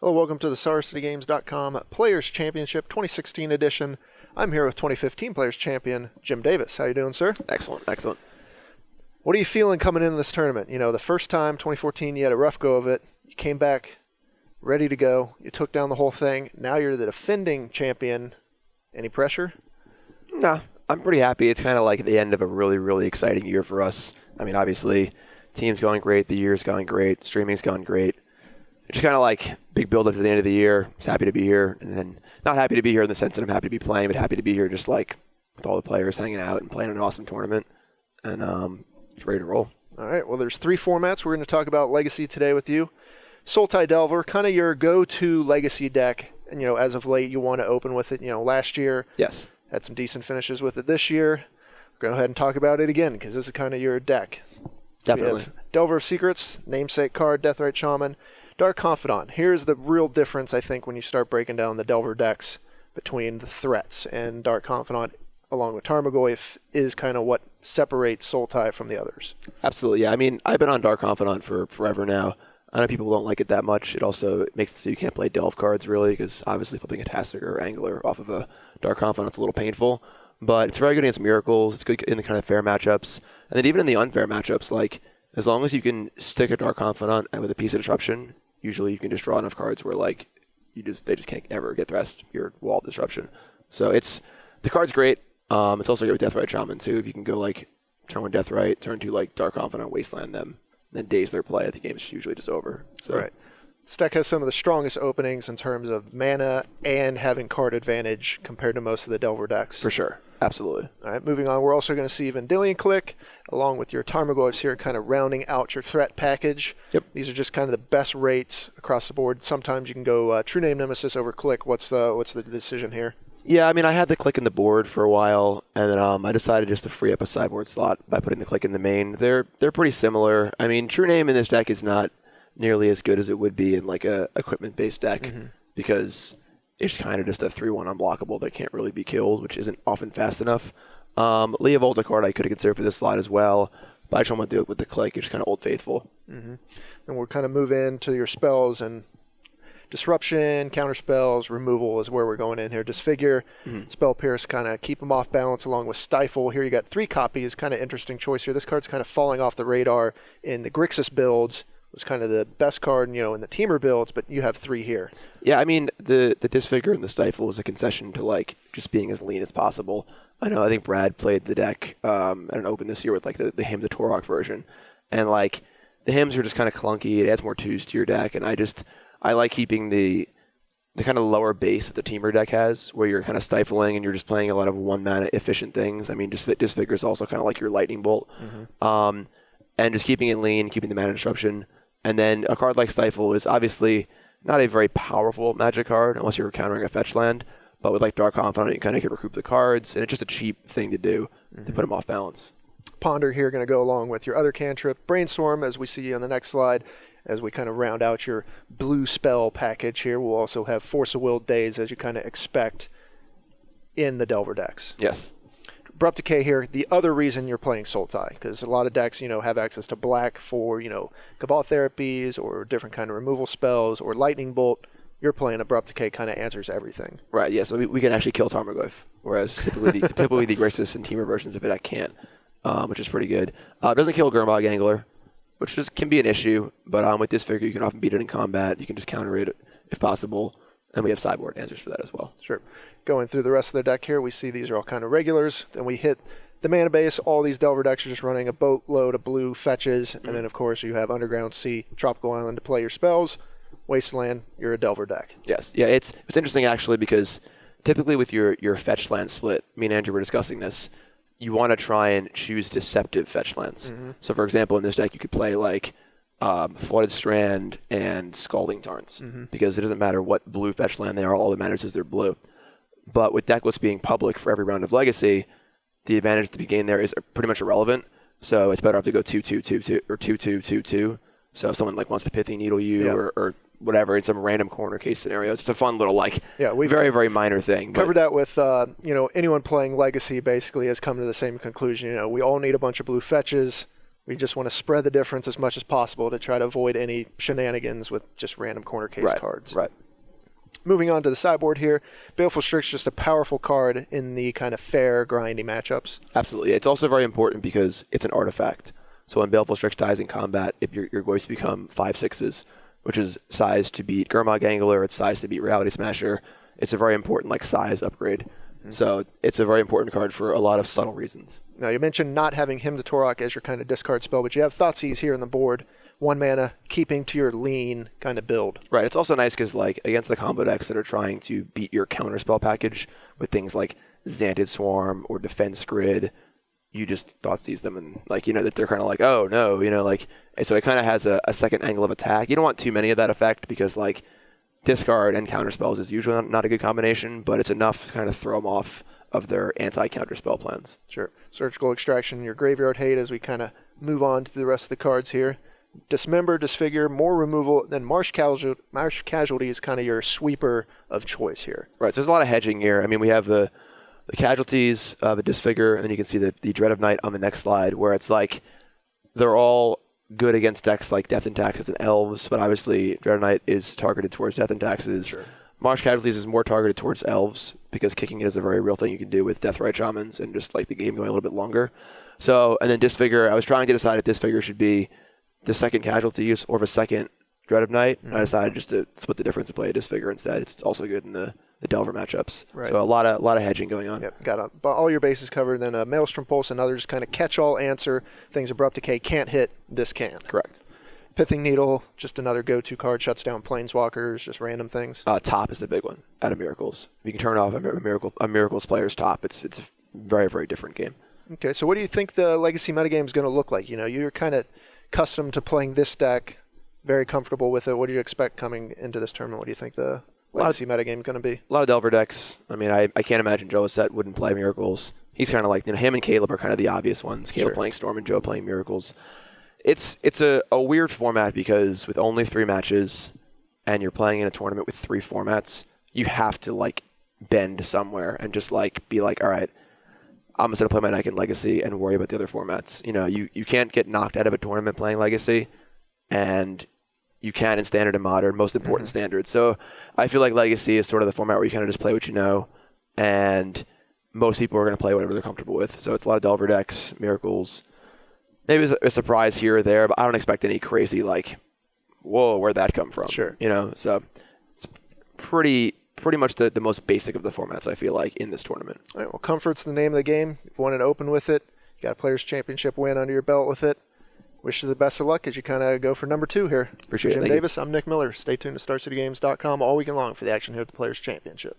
Hello, welcome to the StarCityGames.com Players Championship 2016 edition. I'm here with 2015 Players Champion Jim Davis. How you doing, sir? Excellent, excellent. What are you feeling coming into this tournament? You know, the first time, 2014, you had a rough go of it. You came back ready to go. You took down the whole thing. Now you're the defending champion. Any pressure? Nah, I'm pretty happy. It's kind of like the end of a really, really exciting year for us. I mean, obviously, team's going great. The year's going great. Streaming's gone great. It's kind of like big build up to the end of the year. Just happy to be here. And then not happy to be here in the sense that I'm happy to be playing, but happy to be here just like with all the players hanging out and playing an awesome tournament. And just ready to roll. All right. Well, there's three formats. We're going to talk about Legacy today with you. Sultai Delver, kind of your go-to Legacy deck. And, you know, as of late, you want to open with it. You know, last year. Yes. Had some decent finishes with it this year. We're going to go ahead and talk about it again because this is kind of your deck. Definitely. We have Delver of Secrets, Namesake card, Deathrite Shaman, Dark Confidant. Here's the real difference, I think, when you start breaking down the Delver decks between the threats. And Dark Confidant, along with Tarmogoyf, is kind of what separates Sultai from the others. Absolutely, yeah. I mean, I've been on Dark Confidant for forever now. I know people don't like it that much. It also makes it so you can't play Delve cards, really, because obviously flipping a Tastic or Angler off of a Dark Confidant's a little painful. But it's very good against Miracles. It's good in the kind of fair matchups. And then even in the unfair matchups, like, as long as you can stick a Dark Confidant with a piece of Disruption, usually you can just draw enough cards where, like, they just can't ever get threat your wall of Disruption. So the card's great. It's also good with Deathrite Shaman, too. If you can go, like, turn 1 Deathrite, turn 2, like, Dark Confidant, Wasteland them, then daze their play, the game's usually just over. So. Right. This deck has some of the strongest openings in terms of mana and having card advantage compared to most of the Delver decks. For sure. Absolutely. All right, moving on, we're also going to see Vendilion Click, along with your Tarmogoyfs here, kind of rounding out your threat package. Yep. These are just kind of the best rates across the board. Sometimes you can go True Name Nemesis over Click. What's the decision here? Yeah, I mean, I had the Click in the board for a while, and then I decided just to free up a sideboard slot by putting the Click in the main. They're pretty similar. I mean, True Name in this deck is not nearly as good as it would be in like a equipment-based deck, because it's kind of just a 3/1 unblockable that can't really be killed, which isn't often fast enough. Leah Volta card I could have considered for this slot as well, but I just want to do it with the Click. It's kind of Old Faithful. And we'll kind of move into your spells, and Disruption, Counter Spells, Removal is where we're going in here. Disfigure, Spell Pierce, kind of keep them off balance along with Stifle. Here you got 3 copies, kind of interesting choice here. This card's kind of falling off the radar in the Grixis builds. Was kind of the best card, you know, in the Teamer builds, but you have 3 here. Yeah, I mean, the Disfigure and the Stifle is a concession to, like, just being as lean as possible. I think Brad played the deck at an Open this year with, like, the Hymn to Torok version. And, like, the Hymns are just kind of clunky. It adds more 2s to your deck, and I like keeping the kind of lower base that the Teamer deck has, where you're kind of stifling and you're just playing a lot of 1-mana efficient things. I mean, Disfigure is also kind of like your Lightning Bolt. And just keeping it lean, keeping the mana disruption. And then a card like Stifle is obviously not a very powerful Magic card unless you're countering a fetch land. But with like Dark Confidant, you kind of can recoup the cards, and it's just a cheap thing to do to put them off balance. Ponder here going to go along with your other cantrip, Brainstorm, as we see on the next slide. As we kind of round out your blue spell package here, we'll also have Force of Will Days, as you kind of expect in the Delver decks. Yes. Abrupt Decay here, the other reason you're playing Sultai, because a lot of decks, you know, have access to black for, you know, Cabal Therapies or different kind of removal spells or Lightning Bolt. You're playing Abrupt Decay, kind of answers everything. Right, yeah, so we can actually kill Tarmogoyf, whereas typically the Grixis and Teamer versions of it I can't, which is pretty good. It doesn't kill Gurmag Angler, which just can be an issue, but with Disfigure you can often beat it in combat. You can just counter it if possible, and we have sideboard answers for that as well. Sure. Going through the rest of the deck here, we see these are all kind of regulars. Then we hit the mana base. All these Delver decks are just running a boatload of blue fetches. And then, of course, you have Underground Sea, Tropical Island to play your spells. Wasteland, you're a Delver deck. Yes. Yeah, it's interesting, actually, because typically with your fetch land split, me and Andrew were discussing this, you want to try and choose deceptive fetch lands. So, for example, in this deck, you could play, like, Flooded Strand and Scalding Tarns, because it doesn't matter what blue fetch land they are, all that matters is they're blue. But with deck lists being public for every round of Legacy, the advantage to be gained there is pretty much irrelevant. So it's better off to go 2-2-2-2 or 2-2-2-2. So if someone like wants to Pithy Needle you or whatever, in some random corner case scenario, it's a fun little we've very minor thing. Covered that with anyone playing Legacy basically has come to the same conclusion. You know, we all need a bunch of blue fetches. We just want to spread the difference as much as possible to try to avoid any shenanigans with just random corner case cards. Right. Moving on to the sideboard here, Baleful Strix, just a powerful card in the kind of fair, grindy matchups. Absolutely. It's also very important because it's an artifact. So when Baleful Strix dies in combat, if you're going to become 5/6s, which is size to beat Gurmag Angler, it's size to beat Reality Smasher. It's a very important size upgrade. So it's a very important card for a lot of subtle reasons. Now, you mentioned not having Hymn to Torok as your kind of discard spell, but you have Thoughtseize here on the board. 1 mana, keeping to your lean kind of build. Right. It's also nice because, against the combo decks that are trying to beat your counterspell package with things like Xanted Swarm or Defense Grid, you just Thoughtseize them and, that they're kind of oh, no, and so it kind of has a second angle of attack. You don't want too many of that effect because, discard and counterspells is usually not a good combination, but it's enough to kind of throw them off of their anti-counterspell plans. Sure. Surgical Extraction, your Graveyard Hate as we kind of move on to the rest of the cards here. Dismember, Disfigure, more removal, then Marsh Casualty is kind of your sweeper of choice here. Right, so there's a lot of hedging here. I mean, we have the casualties, the Disfigure, and then you can see the Dread of Night on the next slide, where it's they're all good against decks like Death and Taxes and Elves, but obviously Dread of Night is targeted towards Death and Taxes. Sure. Marsh Casualties is more targeted towards Elves, because kicking it is a very real thing you can do with Deathrite Shamans and just the game going a little bit longer. So, and then Disfigure, I was trying to decide if Disfigure should be the second Casualties or the second Dread of Night, and I decided just to split the difference and play a Disfigure instead. It's also good in the Delver matchups. Right. So a lot of hedging going on. Yep, got all your bases covered. Then a Maelstrom Pulse and others kind of catch-all answer. Things Abrupt Decay can't hit, this can. Correct. Pithing Needle, just another go-to card, shuts down Planeswalkers, just random things. Top is the big one out of Miracles. If you can turn off a Miracles player's top, it's a very, very different game. Okay, so what do you think the Legacy metagame is going to look like? You're kind of accustomed to playing this deck, very comfortable with it. What do you expect coming into this tournament? What do you think the Legacy metagame is going to be? A lot of Delver decks. I mean, I can't imagine Joe Asset wouldn't play Miracles. He's kind of him and Caleb are kind of the obvious ones. Caleb playing Storm and Joe playing Miracles. It's a weird format because with only 3 matches and you're playing in a tournament with 3 formats, you have to bend somewhere and just be all right, I'm just going to play my deck in Legacy and worry about the other formats. You can't get knocked out of a tournament playing Legacy, and you can in Standard and Modern, most important standards. So I feel like Legacy is sort of the format where you kind of just play what you know, and most people are going to play whatever they're comfortable with. So it's a lot of Delver decks, Miracles. Maybe a surprise here or there, but I don't expect any crazy whoa, where'd that come from? Sure. So it's pretty much the most basic of the formats, I feel in this tournament. All right, well, Comfort's the name of the game. If you want to open with it, you got a Players' Championship win under your belt with it. Wish you the best of luck as you kind of go for number 2 here. Appreciate it. Jim Davis, I'm Nick Miller. Stay tuned to StarCityGames.com all weekend long for the action here at the Players' Championship.